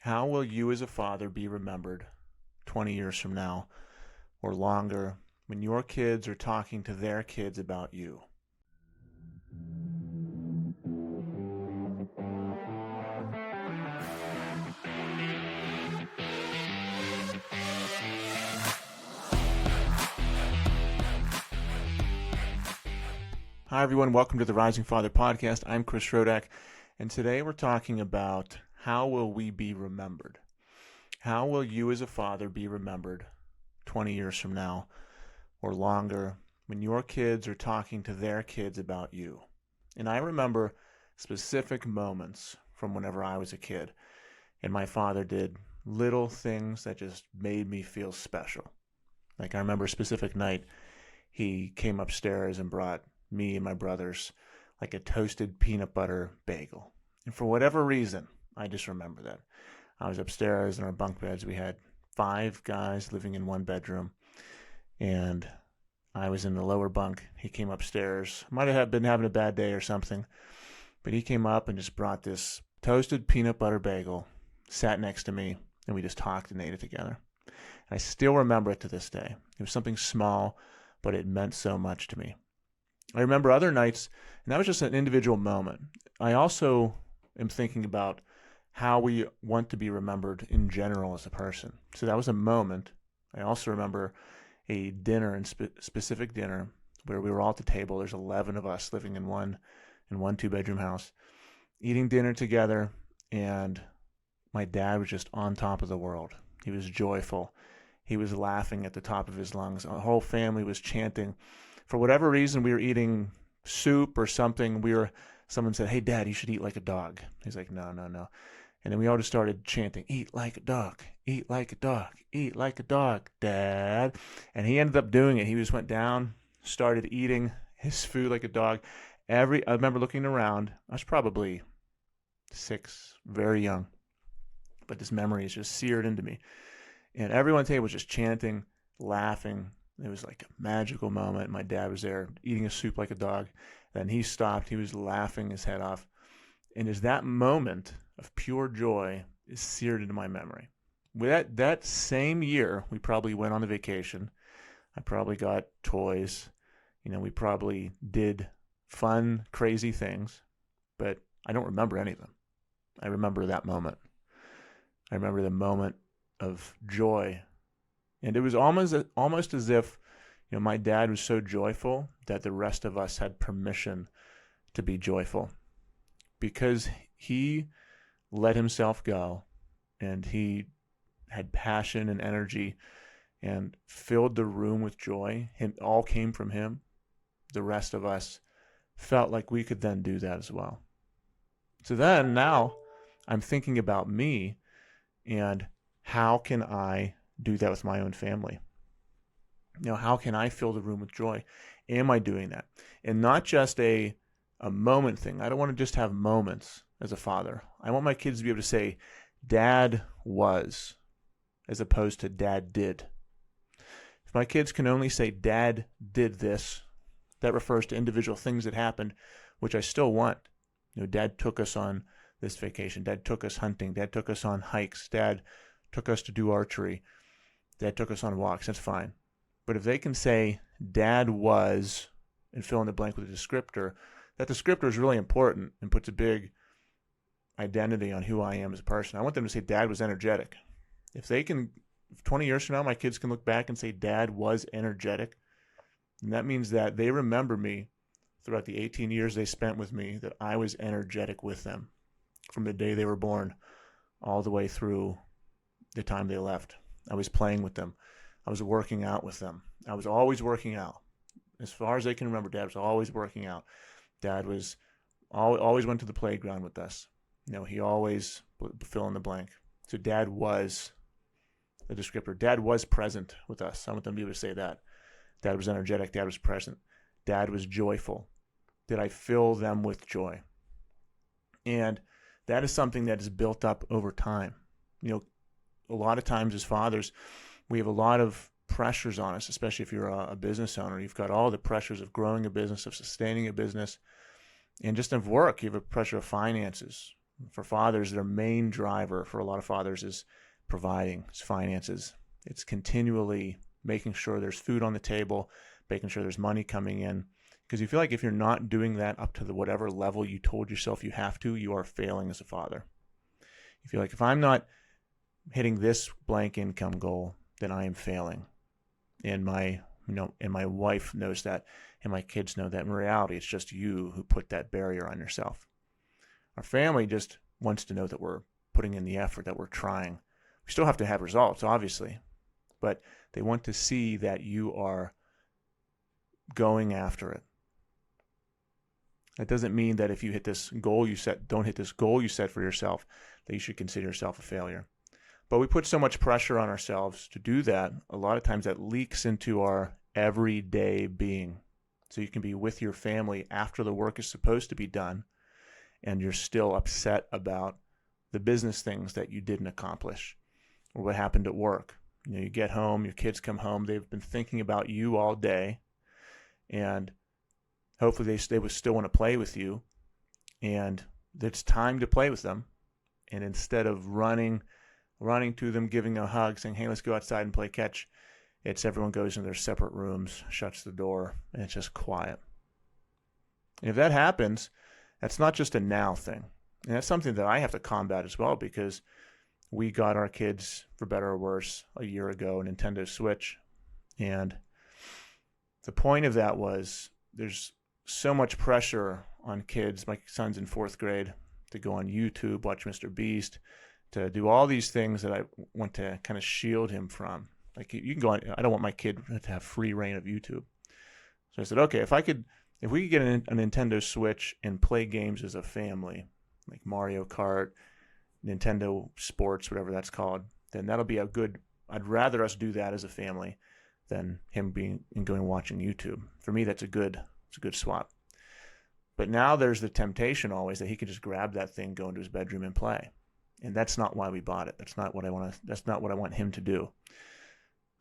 How will you as a father be remembered 20 years from now or longer when your kids are talking to their kids about you? Hi, everyone. Welcome to the Rising Father Podcast. I'm Chris Rodack, and today we're talking about how will we be remembered? How will you as a father be remembered 20 years from now or longer when your kids are talking to their kids about you? And I remember specific moments from whenever I was a kid, and my father did little things that just made me feel special. Like I remember a specific night, he came upstairs and brought me and my brothers like a toasted peanut butter bagel. And for whatever reason, I just remember that. I was upstairs in our bunk beds. We had 5 guys living in one bedroom, and I was in the lower bunk. He came upstairs. Might have been having a bad day or something, but he came up and just brought this toasted peanut butter bagel, sat next to me, and we just talked and ate it together. And I still remember it to this day. It was something small, but it meant so much to me. I remember other nights, and that was just an individual moment. I also am thinking about how we want to be remembered in general as a person. So that was a moment. I also remember a dinner, specific dinner, where we were all at the table. There's 11 of us living in one 2-bedroom house, eating dinner together, and my dad was just on top of the world. He was joyful. He was laughing at the top of his lungs. Our whole family was chanting. For whatever reason, we were eating soup or something. Someone said, "Hey, Dad, you should eat like a dog." He's like, "No, no, no." And then we all just started chanting, "Eat like a dog, eat like a dog, eat like a dog, Dad." And he ended up doing it. He just went down, started eating his food like a dog. I remember looking around. I was probably 6, very young. But this memory is just seared into me. And everyone at the table was just chanting, laughing. It was like a magical moment. My dad was there eating his soup like a dog. Then he stopped. He was laughing his head off. And as that moment of pure joy is seared into my memory. With that same year, we probably went on a vacation. I probably got toys. We probably did fun, crazy things. But I don't remember any of them. I remember that moment. I remember the moment of joy. And it was almost as if, my dad was so joyful that the rest of us had permission to be joyful, because he let himself go, and he had passion and energy and filled the room with joy. It all came from him. The rest of us felt like we could then do that as well. So then now I'm thinking about me and how can I do that with my own family? How can I fill the room with joy? Am I doing that? And not just a moment thing. I don't want to just have moments as a father. I want my kids to be able to say, "Dad was," as opposed to "Dad did." If my kids can only say, "Dad did this," that refers to individual things that happened, which I still want. Dad took us on this vacation. Dad took us hunting. Dad took us on hikes. Dad took us to do archery. Dad took us on walks. That's fine. But if they can say, "Dad was," and fill in the blank with a descriptor, that descriptor is really important and puts a big identity on who I am as a person. I want them to say, "Dad was energetic." If 20 years from now, my kids can look back and say, "Dad was energetic," and that means that they remember me throughout the 18 years they spent with me, that I was energetic with them from the day they were born all the way through the time they left. I was playing with them. I was working out with them. I was always working out. As far as they can remember, Dad was always working out. Dad was always went to the playground with us. He always fill in the blank. So Dad was the descriptor. Dad was present with us. I want them to be able to say that. Dad was energetic. Dad was present. Dad was joyful. Did I fill them with joy? And that is something that is built up over time. A lot of times as fathers, we have a lot of pressures on us, especially if you're a business owner. You've got all the pressures of growing a business, of sustaining a business, and just of work. You have a pressure of finances, For fathers, their main driver for a lot of fathers is providing, it's finances. It's continually making sure there's food on the table, making sure there's money coming in. Because you feel like if you're not doing that up to the whatever level you told yourself you have to, you are failing as a father. You feel like if I'm not hitting this blank income goal, then I am failing. And my wife knows that, and my kids know that. In reality, it's just you who put that barrier on yourself. Our family just wants to know that we're putting in the effort, that we're trying. We still have to have results, obviously, but they want to see that you are going after it. That doesn't mean that if you hit this goal you set, don't hit this goal you set for yourself, that you should consider yourself a failure. But we put so much pressure on ourselves to do that, a lot of times that leaks into our everyday being. So you can be with your family after the work is supposed to be done, and you're still upset about the business things that you didn't accomplish or what happened at work. You get home, your kids come home, they've been thinking about you all day, and hopefully they would still want to play with you, and it's time to play with them. And instead of running to them, giving a hug, saying, hey, let's go outside and play catch, it's everyone goes in their separate rooms, shuts the door, and it's just quiet. And if that happens, that's not just a now thing. And that's something that I have to combat as well, because we got our kids, for better or worse, a year ago, a Nintendo Switch. And the point of that was there's so much pressure on kids. My son's in 4th grade to go on YouTube, watch Mr. Beast, to do all these things that I want to kind of shield him from. Like, you can go on, I don't want my kid to have free reign of YouTube. So I said, okay, if we could get a Nintendo Switch and play games as a family, like Mario Kart, Nintendo Sports, whatever that's called, then that'll be I'd rather us do that as a family than him going and watching YouTube. For me, it's a good swap. But now there's the temptation always that he could just grab that thing, go into his bedroom and play. And that's not why we bought it. That's not what I want him to do.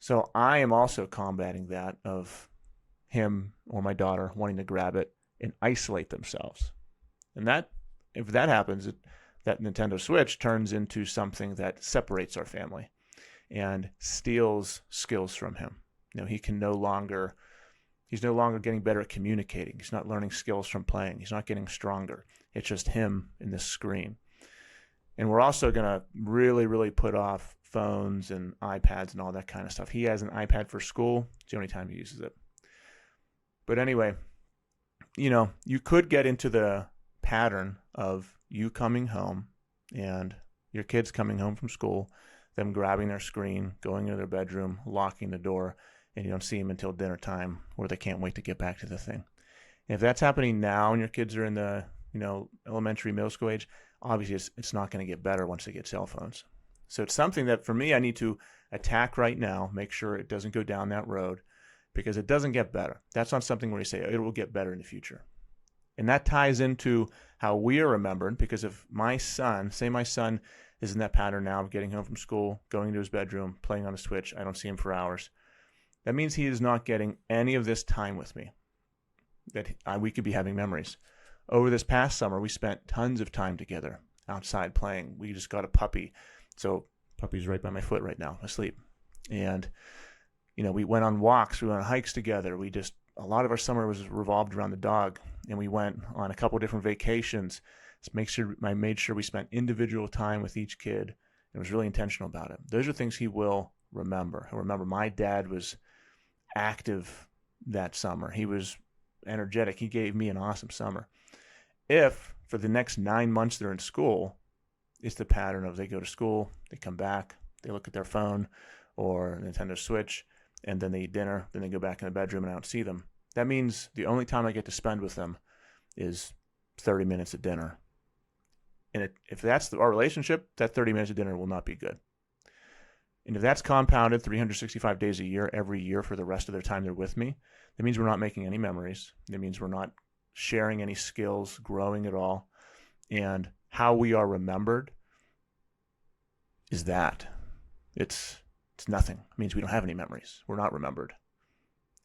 So I am also combating that of him or my daughter wanting to grab it and isolate themselves. And that, if that happens, that Nintendo Switch turns into something that separates our family and steals skills from him. He's no longer getting better at communicating. He's not learning skills from playing. He's not getting stronger. It's just him in this screen. And we're also going to really, really put off phones and iPads and all that kind of stuff. He has an iPad for school. It's the only time he uses it. But anyway, you could get into the pattern of you coming home and your kids coming home from school, them grabbing their screen, going into their bedroom, locking the door, and you don't see them until dinner time, or they can't wait to get back to the thing. And if that's happening now and your kids are in the elementary, middle school age, obviously it's not going to get better once they get cell phones. So it's something that for me I need to attack right now, make sure it doesn't go down that road, because it doesn't get better. That's not something where you say it will get better in the future. And that ties into how we are remembered, because if my son is in that pattern now of getting home from school, going into his bedroom, playing on a Switch, I don't see him for hours, that means he is not getting any of this time with me that we could be having memories. Over this past summer, we spent tons of time together outside playing. We just got a puppy. So puppy's right by my foot right now, asleep. And, we went on walks. We went on hikes together. A lot of our summer was revolved around the dog. And we went on a couple of different vacations. I made sure we spent individual time with each kid and was really intentional about it. Those are things he will remember. He'll remember my dad was active that summer. He was energetic. He gave me an awesome summer. If for the next 9 months they're in school, it's the pattern of they go to school, they come back, they look at their phone or Nintendo Switch, and then they eat dinner, then they go back in the bedroom and I don't see them. That means the only time I get to spend with them is 30 minutes at dinner. And if that's our relationship, that 30 minutes of dinner will not be good. And if that's compounded 365 days a year, every year for the rest of their time they're with me, that means we're not making any memories. That means we're not sharing any skills, growing at all. And how we are remembered is that. It's nothing. It means we don't have any memories. We're not remembered.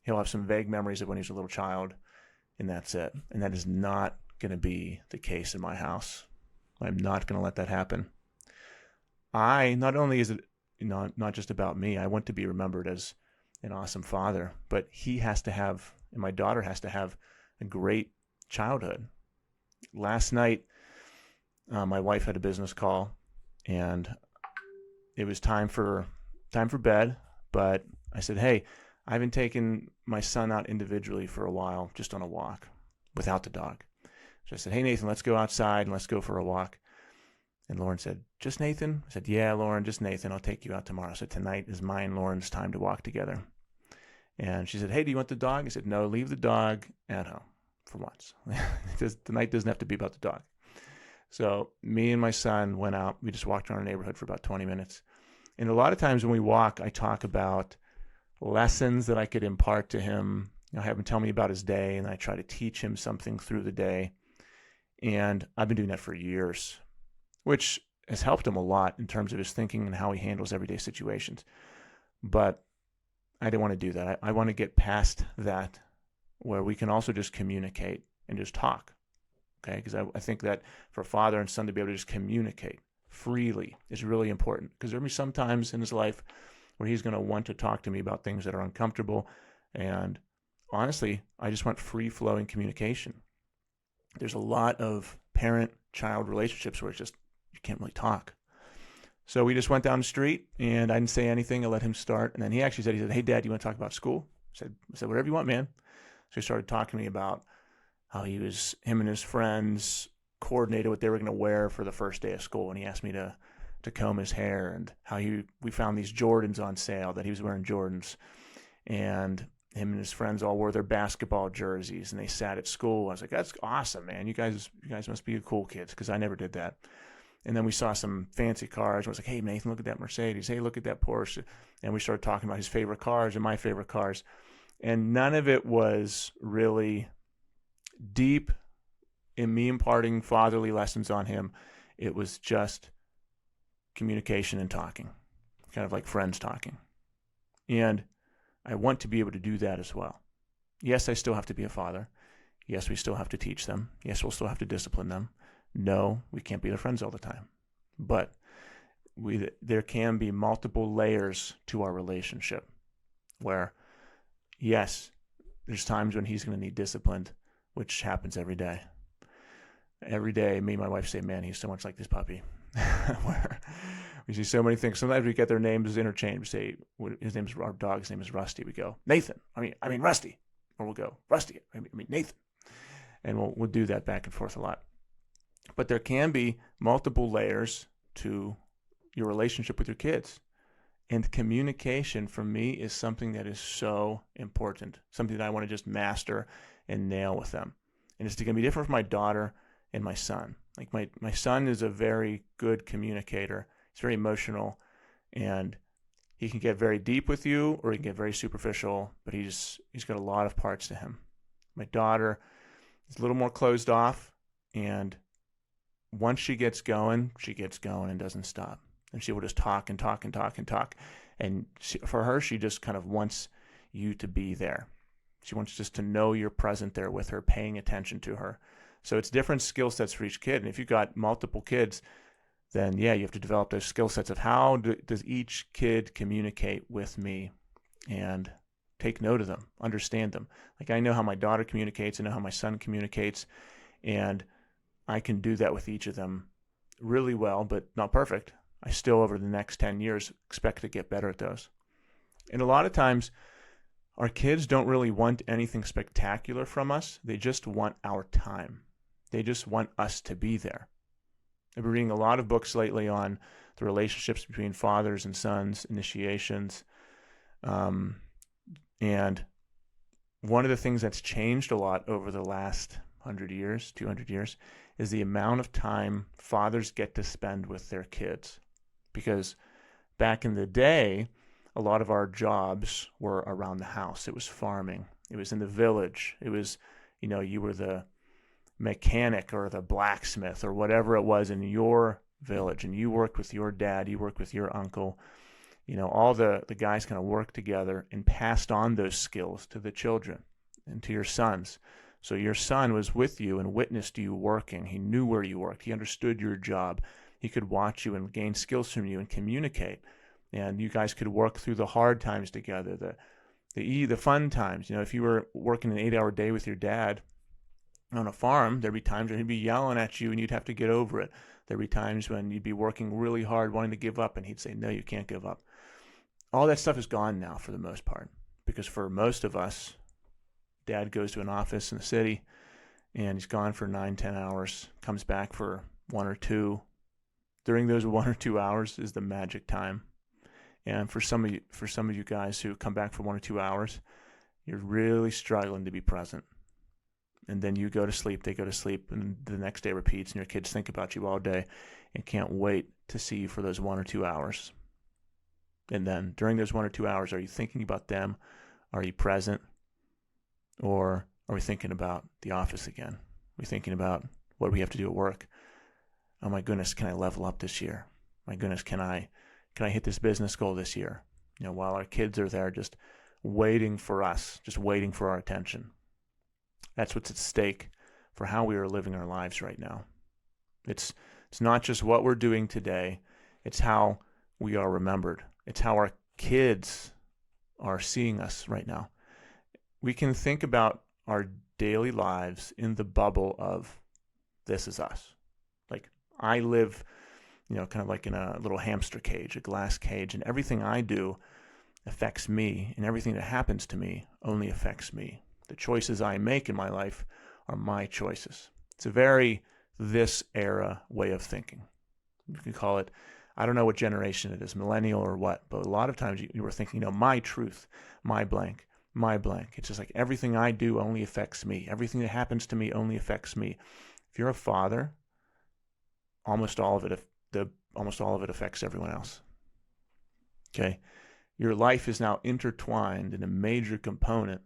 He'll have some vague memories of when he was a little child, and that's it. And that is not going to be the case in my house. I'm not going to let that happen. Not only is it not just about me, I want to be remembered as an awesome father, but he has to have, and my daughter has to have a great childhood. Last night, my wife had a business call, and it was time for bed. But I said, "Hey, I haven't taken my son out individually for a while, just on a walk, without the dog." So I said, "Hey, Nathan, let's go outside and let's go for a walk." And Lauren said, "Just Nathan?" I said, "Yeah, Lauren, just Nathan. I'll take you out tomorrow." So tonight is mine and Lauren's time to walk together. And she said, "Hey, do you want the dog?" I said, "No, leave the dog at home for once." The night doesn't have to be about the dog. So me and my son went out. We just walked around the neighborhood for about 20 minutes. And a lot of times when we walk, I talk about lessons that I could impart to him. I have him tell me about his day, and I try to teach him something through the day. And I've been doing that for years, which has helped him a lot in terms of his thinking and how he handles everyday situations. But I didn't want to do that. I want to get past that, where we can also just communicate and just talk. Okay, because I think that for a father and son to be able to just communicate freely is really important, because there'll be some times in his life where he's going to want to talk to me about things that are uncomfortable. And honestly, I just want free-flowing communication. There's a lot of parent-child relationships where it's just, you can't really talk. So we just went down the street, and I didn't say anything. I let him start. And then he actually said, "Hey, Dad, you want to talk about school?" I said, "Whatever you want, man." So he started talking to me about how him and his friends coordinated what they were going to wear for the first day of school. And he asked me to comb his hair, and how we found these Jordans on sale, that he was wearing Jordans. And him and his friends all wore their basketball jerseys, and they sat at school. I was like, "That's awesome, man. You guys must be cool kids," because I never did that. And then we saw some fancy cars. I was like, "Hey, Nathan, look at that Mercedes. Hey, look at that Porsche." And we started talking about his favorite cars and my favorite cars. And none of it was really deep in me imparting fatherly lessons on him. It was just communication and talking, kind of like friends talking. And I want to be able to do that as well. Yes, I still have to be a father. Yes, we still have to teach them. Yes, we'll still have to discipline them. No, we can't be their friends all the time. But there can be multiple layers to our relationship, where, yes, there's times when he's going to need disciplined, which happens every day. Every day, me and my wife say, "Man, he's so much like this puppy." Where we see so many things. Sometimes we get their names interchanged. We say, our dog's name is Rusty. We go, "Nathan. I mean Rusty." Or we'll go, "Rusty. I mean Nathan." And we'll do that back and forth a lot. But there can be multiple layers to your relationship with your kids. And communication, for me, is something that is so important, something that I want to just master and nail with them. And it's going to be different for my daughter and my son. Like my son is a very good communicator. He's very emotional, and he can get very deep with you, or he can get very superficial, but he's got a lot of parts to him. My daughter is a little more closed off, and once she gets going and doesn't stop. And she will just talk and talk and talk and talk. And for her, she just kind of wants you to be there. She wants just to know you're present there with her, paying attention to her. So it's different skill sets for each kid. And if you've got multiple kids, then yeah, you have to develop those skill sets of how does each kid communicate with me, and take note of them, understand them. Like, I know how my daughter communicates, I know how my son communicates, and I can do that with each of them really well, but not perfect. I still, over the next 10 years, expect to get better at those. And a lot of times, our kids don't really want anything spectacular from us. They just want our time. They just want us to be there. I've been reading a lot of books lately on the relationships between fathers and sons, initiations. And one of the things that's changed a lot over the last 100 years, 200 years, is the amount of time fathers get to spend with their kids. Because back in the day, a lot of our jobs were around the house. It was farming. It was in the village. It was, you were the mechanic or the blacksmith or whatever it was in your village, and you worked with your dad, you worked with your uncle. All the guys kind of worked together and passed on those skills to the children and to your sons. So your son was with you and witnessed you working. He knew where you worked. He understood your job. He could watch you and gain skills from you and communicate. And you guys could work through the hard times together, the fun times. If you were working an 8-hour day with your dad on a farm, there'd be times when he'd be yelling at you and you'd have to get over it. There'd be times when you'd be working really hard, wanting to give up, and he'd say, no, you can't give up. All that stuff is gone now for the most part, because for most of us, Dad goes to an office in the city and he's gone for 9-10 hours, comes back for 1 or 2. During those 1 or 2 hours is the magic time. And for some of you guys who come back for 1 or 2 hours, you're really struggling to be present. And then you go to sleep, they go to sleep, and the next day repeats, and your kids think about you all day and can't wait to see you for those 1 or 2 hours. And then during those 1 or 2 hours, are you thinking about them? Are you present? Or are we thinking about the office again? Are we thinking about what do we have to do at work? Oh my goodness, can I level up this year? My goodness, can I hit this business goal this year? While our kids are there just waiting for us, just waiting for our attention. That's what's at stake for how we are living our lives right now. It's not just what we're doing today, it's how we are remembered. It's how our kids are seeing us right now. We can think about our daily lives in the bubble of this is us. Like I live, kind of like in a little hamster cage, a glass cage, and everything I do affects me, and everything that happens to me only affects me. The choices I make in my life are my choices. It's a very this era way of thinking. You can call it, I don't know what generation it is, millennial or what, but a lot of times you were thinking, my truth, my blank. It's just like everything I do only affects me. Everything that happens to me only affects me. If you're a father, almost all of it affects everyone else. Okay? Your life is now intertwined in a major component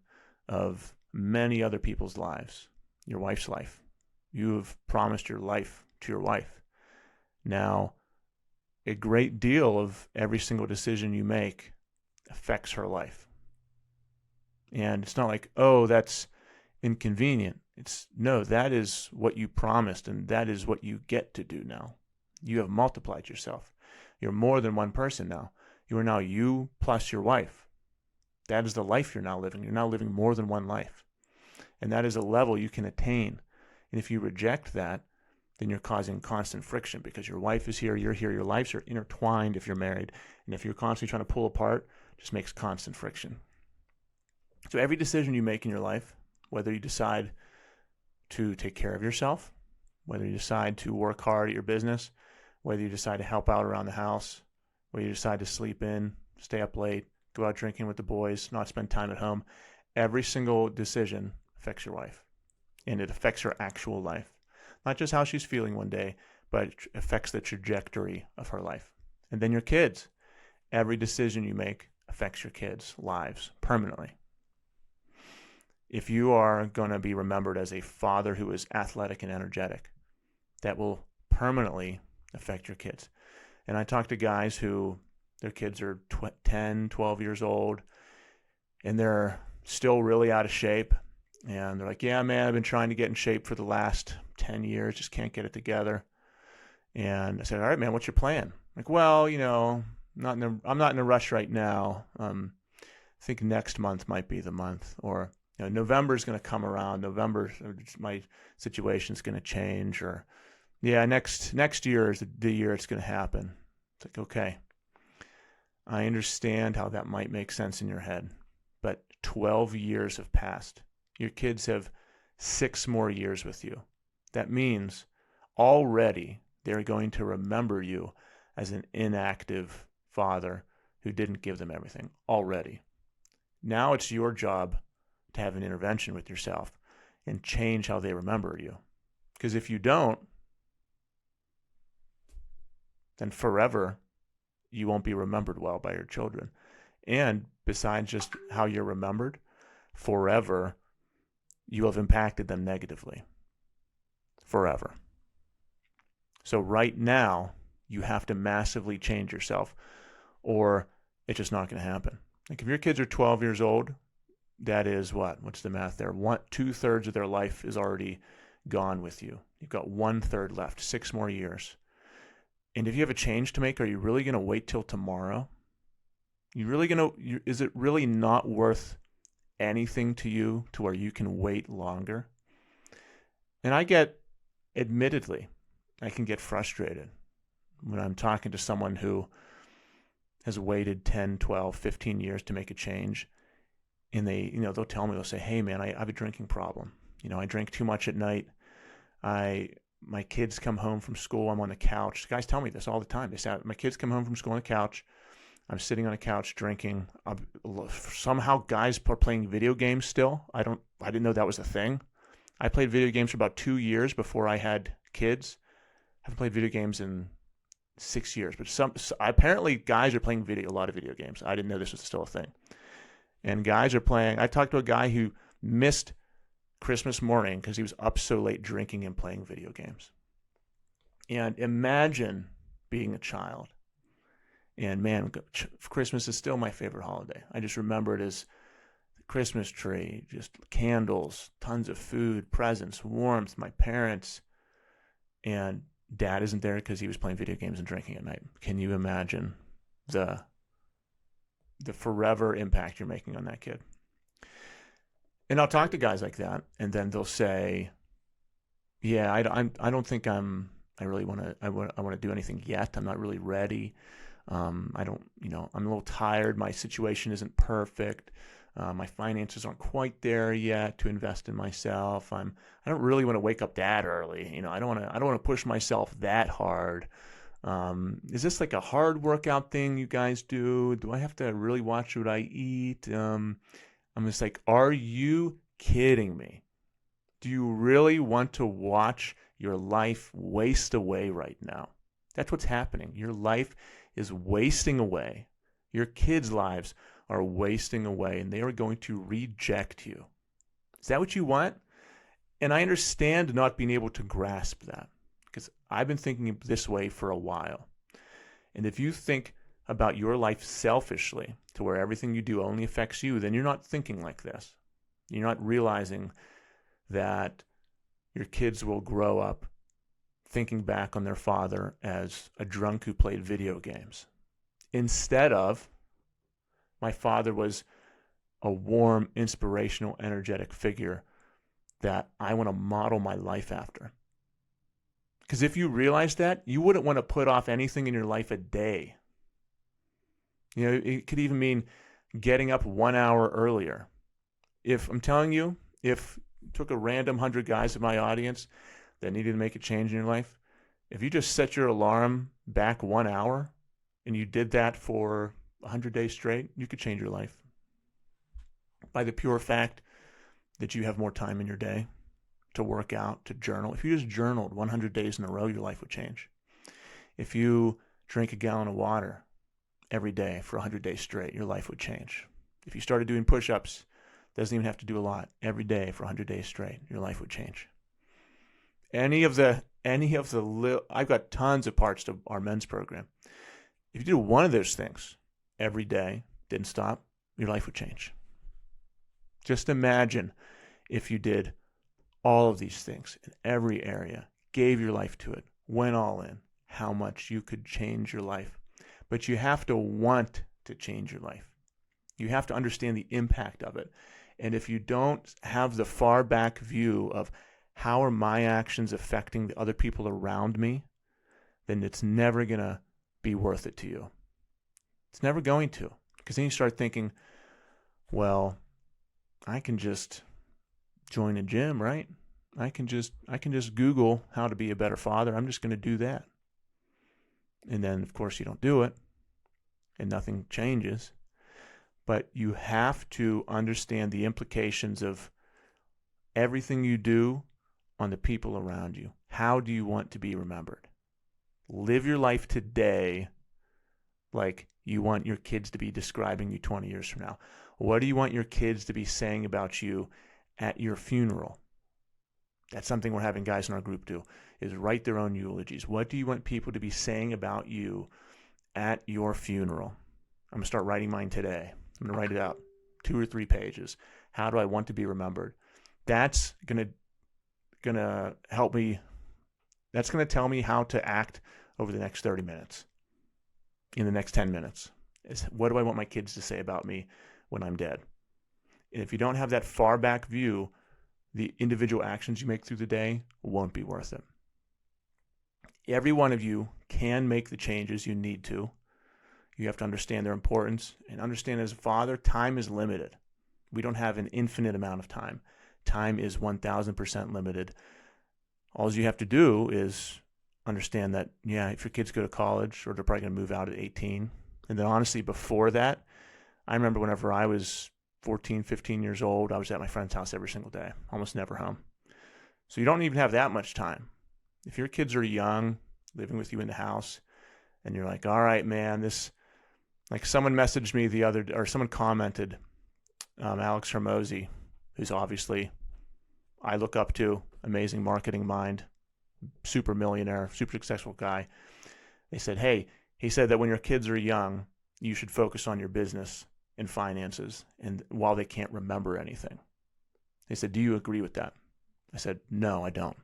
of many other people's lives. Your wife's life. You have promised your life to your wife. Now, a great deal of every single decision you make affects her life. And it's not like, oh, that's inconvenient. No, that is what you promised, and that is what you get to do now. You have multiplied yourself. You're more than one person now. You are now you plus your wife. That is the life you're now living. You're now living more than one life. And that is a level you can attain. And if you reject that, then you're causing constant friction because your wife is here, you're here, your lives are intertwined if you're married. And if you're constantly trying to pull apart, it just makes constant friction. So every decision you make in your life, whether you decide to take care of yourself, whether you decide to work hard at your business, whether you decide to help out around the house, whether you decide to sleep in, stay up late, go out drinking with the boys, not spend time at home, every single decision affects your wife. And it affects her actual life. Not just how she's feeling one day, but it affects the trajectory of her life. And then your kids. Every decision you make affects your kids' lives permanently. If you are going to be remembered as a father who is athletic and energetic, that will permanently affect your kids. And I talk to guys who their kids are 10, 12 years old, and they're still really out of shape. And they're like, yeah, man, I've been trying to get in shape for the last 10 years, just can't get it together. And I said, all right, man, what's your plan? Like, well, I'm not in a rush right now. I think next month might be the month, or November's going to come around. November, my situation's going to change, or next year is the year it's going to happen. It's like, okay, I understand how that might make sense in your head, but 12 years have passed. Your kids have 6 more years with you. That means already they're going to remember you as an inactive father who didn't give them everything already. Now it's your job to have an intervention with yourself and change how they remember you. Because if you don't, then forever you won't be remembered well by your children. And besides just how you're remembered, forever you have impacted them negatively. Forever. So right now, you have to massively change yourself, or it's just not going to happen. Like if your kids are 12 years old, that is what? What's the math there? 2/3 of their life is already gone with you. You've got 1/3 left, 6 more years. And if you have a change to make, are you really going to wait till tomorrow? Is it really not worth anything to you to where you can wait longer? And admittedly, I can get frustrated when I'm talking to someone who has waited 10, 12, 15 years to make a change. And they'll tell me, they'll say, hey man, I have a drinking problem. I drink too much at night. My kids come home from school. I'm on the couch. Guys tell me this all the time. They say, my kids come home from school on the couch. I'm sitting on a couch drinking. Somehow guys are playing video games still. I didn't know that was a thing. I played video games for about 2 years before I had kids. I haven't played video games in 6 years, but apparently guys are playing a lot of video games. I didn't know this was still a thing. And guys are playing. I talked to a guy who missed Christmas morning because he was up so late drinking and playing video games. And imagine being a child. And man, Christmas is still my favorite holiday. I just remember it as the Christmas tree, just candles, tons of food, presents, warmth, my parents. And Dad isn't there because he was playing video games and drinking at night. Can you imagine the forever impact you're making on that kid? And I'll talk to guys like that, and then they'll say, "Yeah, I don't think I really want to do anything yet. I'm not really ready. I don't, I'm a little tired. My situation isn't perfect. My finances aren't quite there yet to invest in myself. I don't really want to wake up that early. I don't want to push myself that hard. Is this like a hard workout thing you guys do? Do I have to really watch what I eat? I'm just like, are you kidding me? Do you really want to watch your life waste away right now? That's what's happening. Your life is wasting away. Your kids' lives are wasting away, and they are going to reject you. Is that what you want? And I understand not being able to grasp that, because I've been thinking this way for a while. And if you think about your life selfishly, to where everything you do only affects you, then you're not thinking like this. You're not realizing that your kids will grow up thinking back on their father as a drunk who played video games, instead of, my father was a warm, inspirational, energetic figure that I want to model my life after. Because if you realize that, you wouldn't want to put off anything in your life a day. It could even mean getting up 1 hour earlier. If I'm telling you, if you took a random 100 guys in my audience that needed to make a change in your life, if you just set your alarm back 1 hour and you did that for 100 days straight, you could change your life. By the pure fact that you have more time in your day to work out, to journal. If you just journaled 100 days in a row, your life would change. If you drink a gallon of water every day for 100 days straight, your life would change. If you started doing push-ups, doesn't even have to do a lot, every day for 100 days straight, your life would change. I've got tons of parts to our men's program. If you do one of those things every day, didn't stop, your life would change. Just imagine if you did all of these things in every area, gave your life to it, went all in, how much you could change your life. But you have to want to change your life. You have to understand the impact of it. And if you don't have the far back view of how are my actions affecting the other people around me, then it's never going to be worth it to you. It's never going to. Because then you start thinking, well, I can just join a gym, right? I can just Google how to be a better father. I'm just going to do that. And then, of course, you don't do it, and nothing changes. But you have to understand the implications of everything you do on the people around you. How do you want to be remembered? Live your life today like you want your kids to be describing you 20 years from now. What do you want your kids to be saying about you at your funeral? That's something we're having guys in our group do, is write their own eulogies. What do you want people to be saying about you at your funeral? I'm going to start writing mine today. I'm going to write it out, 2 or 3 pages. How do I want to be remembered? That's gonna help me. That's gonna tell me how to act over the next 30 minutes, in the next 10 minutes. Is what do I want my kids to say about me when I'm dead? And if you don't have that far back view, the individual actions you make through the day won't be worth it. Every one of you can make the changes you need to. You have to understand their importance and understand as a father, time is limited. We don't have an infinite amount of time. Time is 1000% limited. All you have to do is understand that, yeah, if your kids go to college, or they're probably going to move out at 18. And then honestly, before that, I remember whenever I was 14, 15 years old, I was at my friend's house every single day, almost never home. So you don't even have that much time. If your kids are young, living with you in the house, and you're like, all right, man, like someone messaged me or someone commented, Alex Hermosi, who's obviously I look up to, amazing marketing mind, super millionaire, super successful guy. They said, hey, he said that when your kids are young, you should focus on your business and finances, and while they can't remember anything. They said, do you agree with that? I said, no, I don't.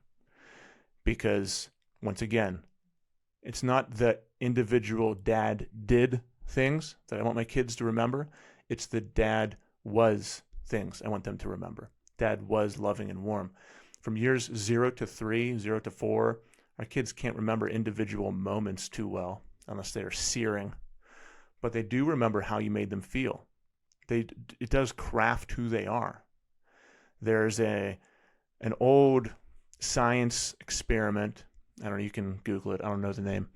Because once again, it's not the individual dad did things that I want my kids to remember. It's the dad was things I want them to remember. Dad was loving and warm. From years 0 to 3, 0 to 4, our kids can't remember individual moments too well unless they are searing. But they do remember how you made them feel. It does craft who they are. There's an old science experiment. I don't know, you can Google it. I don't know the name.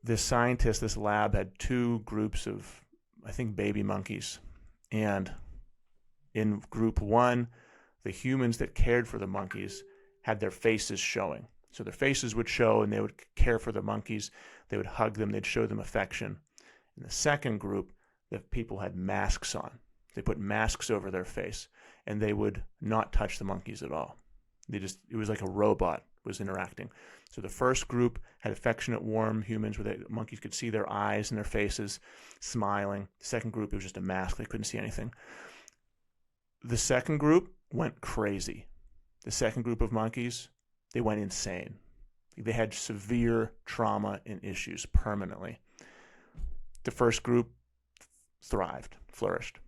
This lab had two groups of, I think, baby monkeys. And in group one, the humans that cared for the monkeys had their faces showing. So their faces would show, and they would care for the monkeys. They would hug them. They'd show them affection. In the second group, the people had masks on. They put masks over their face, and they would not touch the monkeys at all. It was like a robot was interacting. So the first group had affectionate, warm humans where the monkeys could see their eyes and their faces smiling. The second group, it was just a mask. They couldn't see anything. The second group went crazy. The second group of monkeys, they went insane. They had severe trauma and issues permanently. The first group thrived, flourished.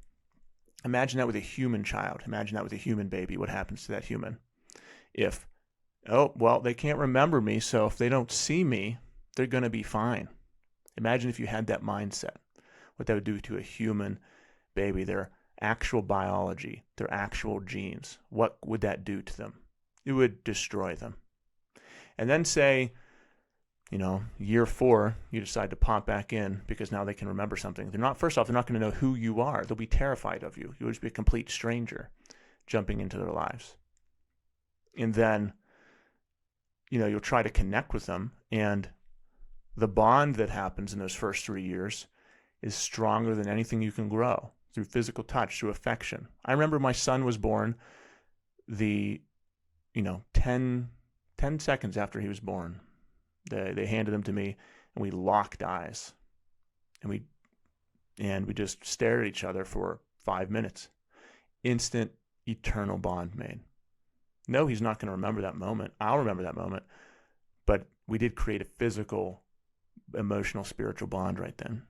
Imagine that with a human child. Imagine that with a human baby. What happens to that human? If, oh, well, they can't remember me, so if they don't see me, they're going to be fine. Imagine if you had that mindset, what that would do to a human baby, their actual biology, their actual genes. What would that do to them? It would destroy them. And then say, year 4, you decide to pop back in because now they can remember something. First off, they're not going to know who you are. They'll be terrified of you. You'll just be a complete stranger jumping into their lives. And then, you'll try to connect with them. And the bond that happens in those first 3 years is stronger than anything you can grow through physical touch, through affection. I remember my son was born 10 seconds after he was born. They handed him to me, and we locked eyes. And we just stared at each other for 5 minutes. Instant, eternal bond made. No, he's not going to remember that moment. I'll remember that moment. But we did create a physical, emotional, spiritual bond right then.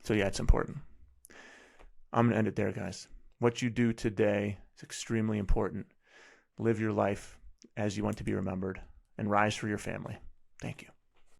So yeah, it's important. I'm going to end it there, guys. What you do today is extremely important. Live your life as you want to be remembered, and rise for your family. Thank you.